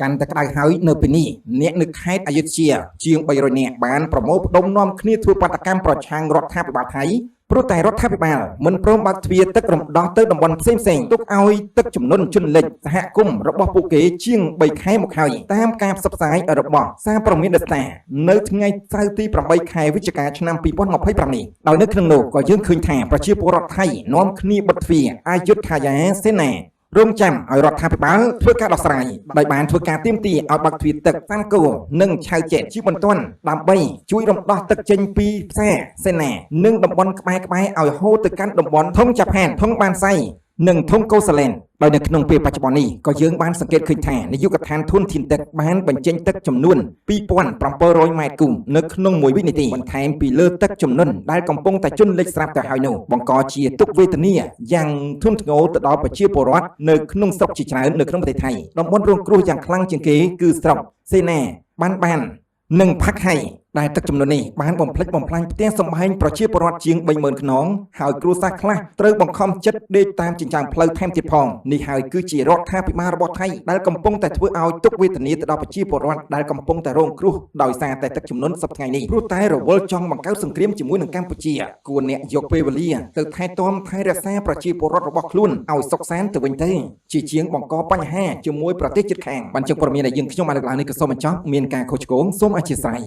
កាន់តែក្តៅហើយនៅពេលនេះអ្នកនៅខេត្តអយុធ្យាជាង300នាក់បានប្រមូលផ្ដុំនាំគ្នាធ្វើបាតកម្មប្រឆាំងរដ្ឋាភិបាលថៃព្រោះតែរដ្ឋាភិបាលមិនព្រមបើកទ្វារទឹករំដោះទៅតំបន់ផ្សេងៗទុកឲ្យទឹកជំនន់ជន់លិចសហគមន៍របស់ពួកគេជាង3ខែមកហើយតាមការផ្សព្វផ្សាយរបស់សារព័ត៌មាន The Star នៅថ្ងៃសៅរ៍ទី8ខែវិច្ឆិកាឆ្នាំ2025នេះដោយនៅក្នុងនោះក៏យើងឃើញថាប្រជាពលរដ្ឋថៃនាំគ្នាបិទទ្វារអយុធយាសេនារងចាំឲ្យរដ្ឋាភិបាលធ្វើការដោះស្រាយដោយបានធ្វើការទាមទារឲ្យបើកទ្វារទឹកសាន់គោនិងឆៅចេតជាបន្ទាន់ដើម្បីជួយរំដោះទឹកចេញពីផ្សារសេនានិងតំបន់ក្បែរៗឲ្យហូរទៅកាន់តំបន់ធំចាផានធំបានសៃនិងធំកូសាឡែនដោយនៅក្នុងពេលបច្ចុប្បន្ននេះក៏យើងបានសង្កេតឃើញថានាយកដ្ឋានធនធានទឹកបានបញ្ចេញទឹកចំនួន2700ម៉ែត្រគូបនៅក្នុង1វិនាទីបន្ថែមពីលើទឹកចំនួនដែលកំពុងតែជន់លិចស្រាប់ទៅហើយនោះបង្កជាទុក្ខវេទនាយ៉ាងធ្ងន់ធ្ងរទៅដល់ប្រជាពលរដ្ឋនៅក្នុងស្រុកជាច្រើននៅក្នុងប្រទេសថៃតំបន់រងគ្រោះយ៉ាងខ្លាំងជាងគេគឺស្រុកសេនាបាននិងផាក់ហៃដែលទឹកចំនួននេះបានបំផ្លិចបំផ្លាញផ្ទះសម្បែងប្រជាពលរដ្ឋជាង30000ខ្នងហើយគ្រួសារខ្លះត្រូវបង្ខំចិត្តដេកតាមចិញ្ចើមផ្លូវថែមទៀតផងនេះហើយគឺជារដ្ឋាភិបាលរបស់ថៃដែលកំពុងតែធ្វើឲ្យទុក្ខវេទនាទៅដល់ប្រជាពលរដ្ឋដែលកំពុងតែរងគ្រោះដោយសារតែទឹកជំនន់សប្តាហ៍នេះព្រោះតែរវល់ចង់បង្កើតសង្គ្រាមជាមួយនឹងកម្ពុជាគួរអ្នកយកពេលវេលាទៅថែទាំថែរក្សាប្រជាពលរដ្ឋរបស់ខ្លួនឲ្យសុខសាន្តទៅវិញទៅជាជាងបង្កបញ្ហាជាមួយប្រទេសជិតខាងបានជើងព័ត៌មានដែលយើងខ្ញុំបានលើកឡើងនេះក៏សូមបញ្ចប់មានការខុសឆ្គងសូមអធិស្ឋាន